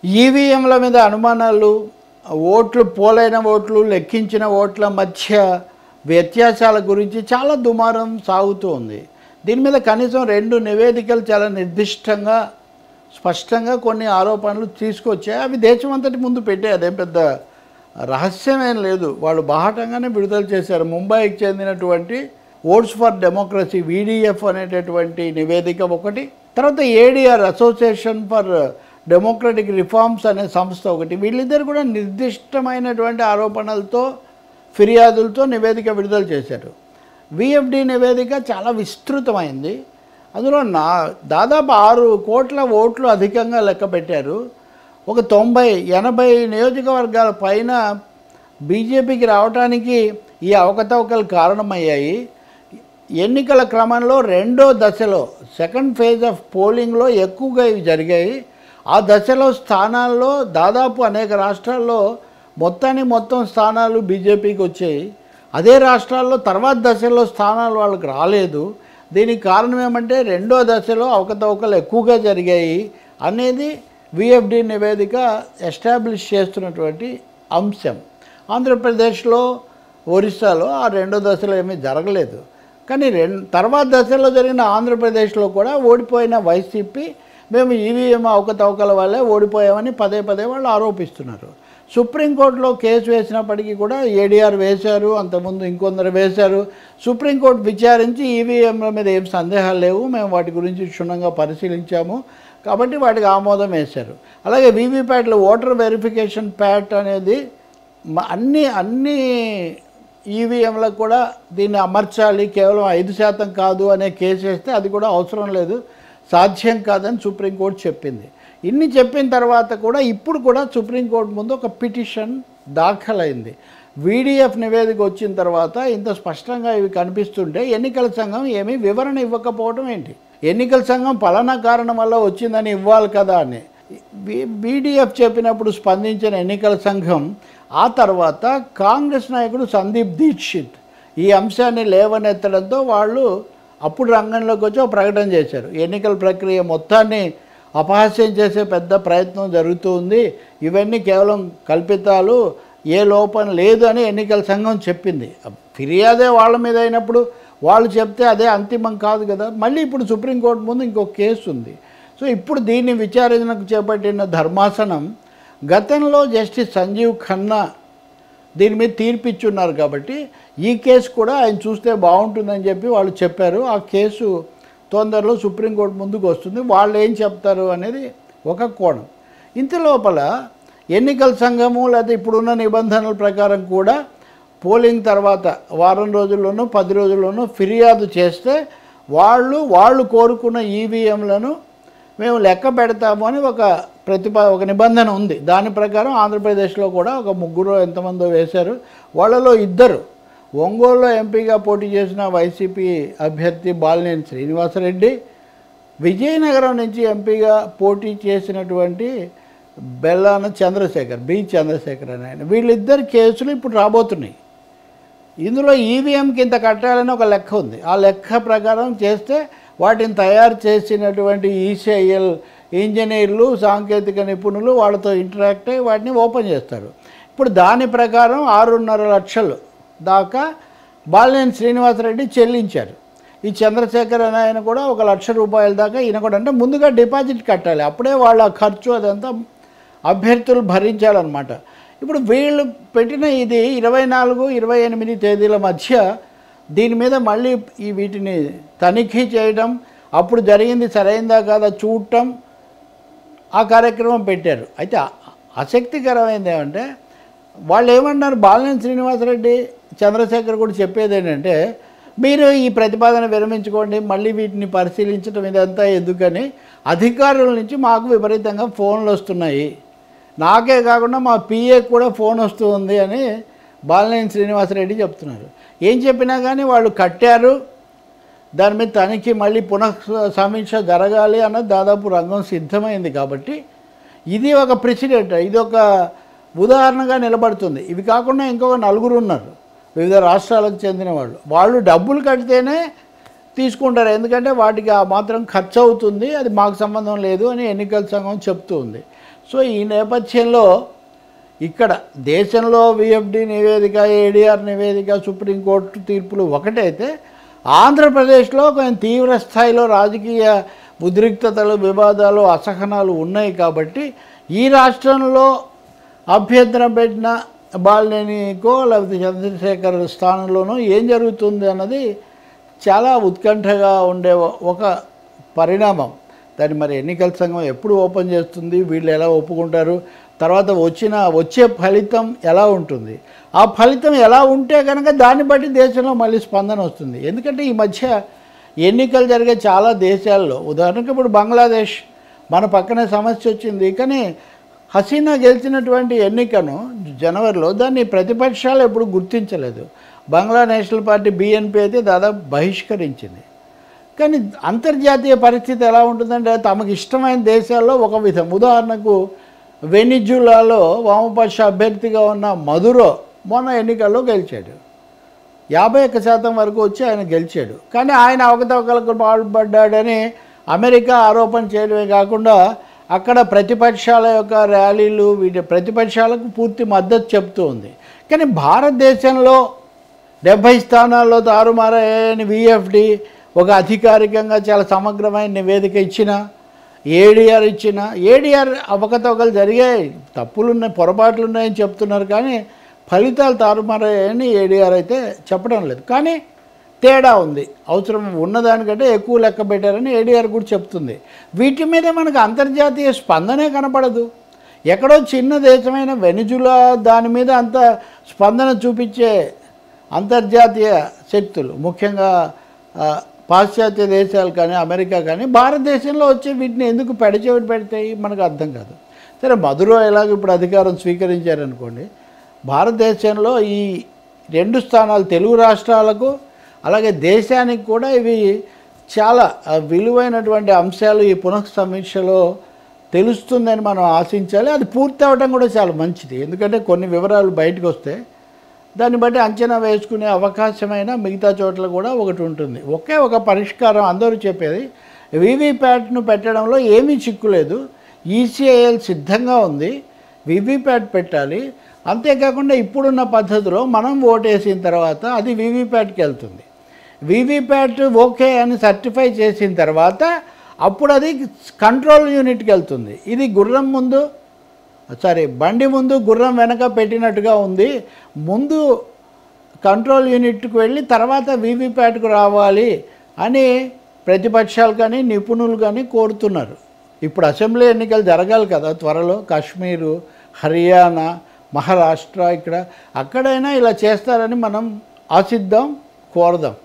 ఈవీఎంల మీద అనుమానాలు, ఓట్లు పోలైన ఓట్లు, లెక్కించిన ఓట్ల మధ్య వ్యత్యాసాల గురించి చాలా దుమారం సాగుతూ ఉంది. దీని మీద కనీసం 2 నివేదికలు చాలా నిర్దిష్టంగా, స్పష్టంగా కొన్ని ఆరోపణలు తీసుకొచ్చాయి. అవి దేశమంతటి ముందు పెట్టాయి. అదేం పెద్ద రహస్యమేం లేదు. వాళ్ళు బాహాటంగానే విడుదల చేశారు. ముంబైకి చెందినటువంటి ఓట్స్ ఫర్ డెమోక్రసీ VDF అనేటటువంటి నివేదిక ఒకటి, తర్వాత ADR association for democratic reforms అనే సంస్థ ఒకటి. వీళ్ళిద్దరు కూడా నిర్దిష్టమైనటువంటి ఆరోపణలతో, ఫిర్యాదులతో నివేదిక విడుదల చేశారు. VFD నివేదిక చాలా విస్తృతమైంది. అందులో దాదాపు 6 కోట్ల ఓట్లు అధికంగా లెక్క పెట్టారు. ఒక 90-80 నియోజకవర్గాల పైన బీజేపీకి రావడానికి ఈ అవకతవకలు కారణమయ్యాయి. ఎన్నికల క్రమంలో 2వ దశలో, సెకండ్ ఫేజ్ ఆఫ్ పోలింగ్లో ఎక్కువగా ఇవి జరిగాయి. ఆ దశలో స్థానాల్లో దాదాపు అనేక రాష్ట్రాల్లో మొత్తం స్థానాలు బీజేపీకి వచ్చాయి. అదే రాష్ట్రాల్లో తర్వాత దశలో స్థానాలు వాళ్ళకి రాలేదు. దీనికి కారణం ఏమంటే 2వ దశలో అవకతవకలు ఎక్కువగా జరిగాయి అనేది VFD నివేదిక ఎస్టాబ్లిష్ చేస్తున్నటువంటి అంశం. ఆంధ్రప్రదేశ్లో, ఒరిస్సాలో ఆ 2వ దశలో ఏమీ జరగలేదు. కానీ తర్వాత దశలో జరిగిన ఆంధ్రప్రదేశ్లో కూడా ఓడిపోయిన వైసీపీ మేము ఈవీఎం అవకతవకల వల్లే ఓడిపోయామని పదే వాళ్ళు ఆరోపిస్తున్నారు. సుప్రీంకోర్టులో కేసు వేసినప్పటికీ కూడా ADR వేశారు, అంతకుముందు ఇంకొందరు వేశారు. సుప్రీంకోర్టు విచారించి ఈవీఎంల మీద ఏం సందేహాలు లేవు, మేము వాటి గురించి క్షుణ్ణంగా పరిశీలించాము కాబట్టి వాటికి ఆమోదం వేశారు. అలాగే వీవీప్యాట్లో ఓటర్ వెరిఫికేషన్ ప్యాట్ అనేది అన్ని ఈవీఎంలకు కూడా దీన్ని అమర్చాలి, కేవలం 5% కాదు అనే కేసు వేస్తే అది కూడా అవసరం లేదు, సాధ్యం కాదని సుప్రీంకోర్టు చెప్పింది. ఇన్ని చెప్పిన తర్వాత కూడా ఇప్పుడు కూడా సుప్రీంకోర్టు ముందు ఒక పిటిషన్ దాఖలైంది. VDF నివేదిక వచ్చిన తర్వాత ఇంత స్పష్టంగా ఇవి కనిపిస్తుంటే ఎన్నికల సంఘం ఏమీ వివరణ ఇవ్వకపోవడం ఏంటి? ఎన్నికల సంఘం పలానా కారణం వల్ల వచ్చిందని ఇవ్వాలి కదా అని VDF చెప్పినప్పుడు స్పందించిన ఎన్నికల సంఘం ఆ తర్వాత కాంగ్రెస్ నాయకుడు సందీప్ దీక్షిత్ ఈ అంశాన్ని లేవనెత్తడంతో వాళ్ళు అప్పుడు రంగంలోకి వచ్చి ఒక ప్రకటన చేశారు. ఎన్నికల ప్రక్రియ మొత్తాన్ని అపహాస్యం చేసే పెద్ద ప్రయత్నం జరుగుతుంది, ఇవన్నీ కేవలం కల్పితాలు, ఏ లోపం లేదు అని ఎన్నికల సంఘం చెప్పింది. ఫిర్యాదే వాళ్ళ మీద అయినప్పుడు వాళ్ళు చెప్తే అదే అంతిమం కాదు కదా. మళ్ళీ ఇప్పుడు సుప్రీంకోర్టు ముందు ఇంకొక కేసు ఉంది. సో ఇప్పుడు దీన్ని విచారణకు చేపట్టిన ధర్మాసనం గతంలో జస్టిస్ సంజీవ్ ఖన్నా దీని మీద తీర్పిచ్చున్నారు కాబట్టి ఈ కేసు కూడా ఆయన చూస్తే బాగుంటుందని చెప్పి వాళ్ళు చెప్పారు. ఆ కేసు తొందరలో సుప్రీంకోర్టు ముందుకు వస్తుంది. వాళ్ళు ఏం చెప్తారు అనేది ఒక కోణం. ఇంతలోపల ఎన్నికల సంఘము లేదా ఇప్పుడున్న నిబంధనల ప్రకారం కూడా పోలింగ్ తర్వాత వారం రోజుల్లోనూ 10 రోజుల్లోనూ ఫిర్యాదు చేస్తే వాళ్ళు కోరుకున్న ఈవీఎంలను మేము లెక్క పెడతాము అని ఒక నిబంధన ఉంది. దాని ప్రకారం ఆంధ్రప్రదేశ్లో కూడా ఒక 3 ఎంతమందో వేశారు. వాళ్ళలో 2 ఒంగోలులో ఎంపీగా పోటీ చేసిన వైసీపీ అభ్యర్థి బాలినేని శ్రీనివాసరెడ్డి, విజయనగరం నుంచి ఎంపీగా పోటీ చేసినటువంటి బెల్లాన చంద్రశేఖర్ అని ఆయన, వీళ్ళిద్దరు కేసులు ఇప్పుడు రాబోతున్నాయి. ఇందులో ఈవీఎంకి ఇంత కట్టాలని ఒక లెక్క ఉంది. ఆ లెక్క ప్రకారం చేస్తే వాటిని తయారు చేసినటువంటి ECIL ఇంజనీర్లు, సాంకేతిక నిపుణులు వాళ్ళతో ఇంటరాక్ట్ అయ్యి వాటిని ఓపెన్ చేస్తారు. ఇప్పుడు దాని ప్రకారం 6.5 లక్షలు దాకా బాలినేని శ్రీనివాసరెడ్డి చెల్లించారు. ఈ చంద్రశేఖర్ అని ఆయన కూడా 1 లక్ష రూపాయల దాకా ఈయన కూడా, అంటే ముందుగా డిపాజిట్ కట్టాలి, అప్పుడే వాళ్ళ ఖర్చు అదంతా అభ్యర్థులు భరించాలన్నమాట. ఇప్పుడు వీళ్ళు పెట్టిన ఇది 24-28 తేదీల మధ్య దీని మీద మళ్ళీ వీటిని తనిఖీ చేయడం, అప్పుడు జరిగింది సరైందా కాదా చూడటం, ఆ కార్యక్రమం పెట్టారు. అయితే ఆసక్తికరమైనది ఏమంటే వాళ్ళు ఏమన్నారు, బాలినేని శ్రీనివాసరెడ్డి, చంద్రశేఖర్ కూడా చెప్పేది ఏంటంటే మీరు ఈ ప్రతిపాదన విరమించుకోండి, మళ్ళీ వీటిని పరిశీలించడం ఇదంతా ఎందుకని అధికారుల నుంచి మాకు విపరీతంగా ఫోన్లు వస్తున్నాయి, నాకే కాకుండా మా PA కూడా ఫోన్ వస్తుంది అని బాలినేని శ్రీనివాసరెడ్డి చెప్తున్నారు. ఏం చెప్పినా కానీ వాళ్ళు కట్టారు, దాని మీద తనిఖీ మళ్ళీ సమీక్ష జరగాలి అన్నది దాదాపు రంగం సిద్ధమైంది. కాబట్టి ఇది ఒక ప్రెసిడెంట్, ఇది ఒక ఉదాహరణగా నిలబడుతుంది. ఇవి కాకుండా ఇంకొక 4 ఉన్నారు వివిధ రాష్ట్రాలకు చెందిన వాళ్ళు డబ్బులు కడితేనే తీసుకుంటారు, ఎందుకంటే వాటికి ఆ మాత్రం ఖర్చు అవుతుంది, అది మాకు సంబంధం లేదు అని ఎన్నికల సంఘం చెప్తూ ఉంది. సో ఈ నేపథ్యంలో ఇక్కడ దేశంలో విఎఫ్డి నివేదిక, ఏడీఆర్ నివేదిక, సుప్రీంకోర్టు తీర్పులు ఒకటైతే ఆంధ్రప్రదేశ్లో కొంచెం తీవ్ర స్థాయిలో రాజకీయ ఉద్రిక్తతలు, వివాదాలు, అసహనాలు ఉన్నాయి. కాబట్టి ఈ రాష్ట్రంలో అభ్యంతరం పెట్టిన బాలినేనికో లేకపోతే చంద్రశేఖర్ స్థానంలోనో ఏం జరుగుతుంది అన్నది చాలా ఉత్కంఠగా ఉండే ఒక పరిణామం. దాన్ని మరి ఎన్నికల సంఘం ఎప్పుడు ఓపెన్ చేస్తుంది, వీళ్ళు ఎలా ఒప్పుకుంటారు, తర్వాత వచ్చే ఫలితం ఎలా ఉంటుంది, ఆ ఫలితం ఎలా ఉంటే కనుక దాన్ని బట్టి దేశంలో మళ్ళీ స్పందన వస్తుంది. ఎందుకంటే ఈ మధ్య ఎన్నికలు జరిగే చాలా దేశాల్లో, ఉదాహరణకు ఇప్పుడు బంగ్లాదేశ్ మన పక్కనే సమస్య వచ్చింది, కానీ హసీనా గెలిచినటువంటి ఎన్నికను జనవరిలో దాన్ని ప్రతిపక్షాలు ఎప్పుడు గుర్తించలేదు. బంగ్లా నేషనల్ పార్టీ BNP అయితే దాదాపు బహిష్కరించింది. కానీ అంతర్జాతీయ పరిస్థితి ఎలా ఉంటుందంటే తమకు ఇష్టమైన దేశాల్లో ఒక విధం. ఉదాహరణకు వెనిజులాలో వామపక్ష అభ్యర్థిగా ఉన్న మదురో మొన్న ఎన్నికల్లో గెలిచాడు. 51% వరకు వచ్చి ఆయన గెలిచాడు. కానీ ఆయన అవకతవకలకు పాల్పడ్డాడని అమెరికా ఆరోపణ చేయడమే కాకుండా అక్కడ ప్రతిపక్షాల యొక్క ర్యాలీలు, ప్రతిపక్షాలకు పూర్తి మద్దతు చెప్తూ ఉంది. కానీ భారతదేశంలో 70 స్థానాల్లో తారుమారని విఎఫ్డి ఒక అధికారికంగా చాలా సమగ్రమైన నివేదిక ఇచ్చిన, ఏడీఆర్ అవకతవకలు జరిగాయి, తప్పులున్నాయి, పొరపాట్లు ఉన్నాయని చెప్తున్నారు. కానీ ఫలితాలు తారుమారని ఏడీఆర్ అయితే చెప్పడం లేదు. కానీ తేడా ఉంది, అవసరం ఉన్నదానికంటే ఎక్కువ లెక్క పెట్టారని ఏడీఆర్ కూడా చెప్తుంది. వీటి మీద మనకు అంతర్జాతీయ స్పందనే కనపడదు. ఎక్కడో చిన్న దేశమైన వెనిజులా దాని మీద అంత స్పందన చూపించే అంతర్జాతీయ శక్తులు, ముఖ్యంగా పాశ్చాత్య దేశాలు కానీ అమెరికా కానీ భారతదేశంలో వచ్చే వీటిని ఎందుకు పెడచెవిటి పెడతాయి మనకు అర్థం కాదు. సరే, మదురో ఎలాగో ఇప్పుడు అధికారం స్వీకరించారనుకోండి, భారతదేశంలో ఈ 2 స్థానాలు తెలుగు రాష్ట్రాలకు అలాగే దేశానికి కూడా ఇవి చాలా విలువైనటువంటి అంశాలు ఈ పునఃసమీక్షలో తెలుస్తుందని మనం ఆశించాలి. అది పూర్తి అవ్వడం కూడా చాలా మంచిది. ఎందుకంటే కొన్ని వివరాలు బయటకు వస్తే దాన్ని బట్టి అంచనా వేసుకునే అవకాశమైన మిగతా చోట్ల కూడా ఒకటి ఉంటుంది. ఒకే ఒక పరిష్కారం అందరూ చెప్పేది, వీవీప్యాట్ను పెట్టడంలో ఏమీ చిక్కులేదు, ఈసీఐఎల్ సిద్ధంగా ఉంది, వీవీప్యాట్ పెట్టాలి. అంతేకాకుండా ఇప్పుడున్న పద్ధతిలో మనం ఓటేసిన తర్వాత అది వీవీప్యాట్కి వెళ్తుంది. వీవీప్యాట్ ఓకే అని సర్టిఫై చేసిన తర్వాత అప్పుడు అది కంట్రోల్ యూనిట్కి వెళ్తుంది. ఇది బండి ముందు గుర్రం వెనక పెట్టినట్టుగా ఉంది. ముందు కంట్రోల్ యూనిట్కి వెళ్ళి తర్వాత వీవీప్యాట్కు రావాలి అని ప్రతిపక్షాలు కానీ నిపుణులు కానీ కోరుతున్నారు. ఇప్పుడు అసెంబ్లీ ఎన్నికలు జరగాలి కదా త్వరలో. కాశ్మీరు, హర్యానా, మహారాష్ట్ర, అక్కడైనా ఇలా చేస్తారని మనం ఆశిద్దాం, కోరదాం.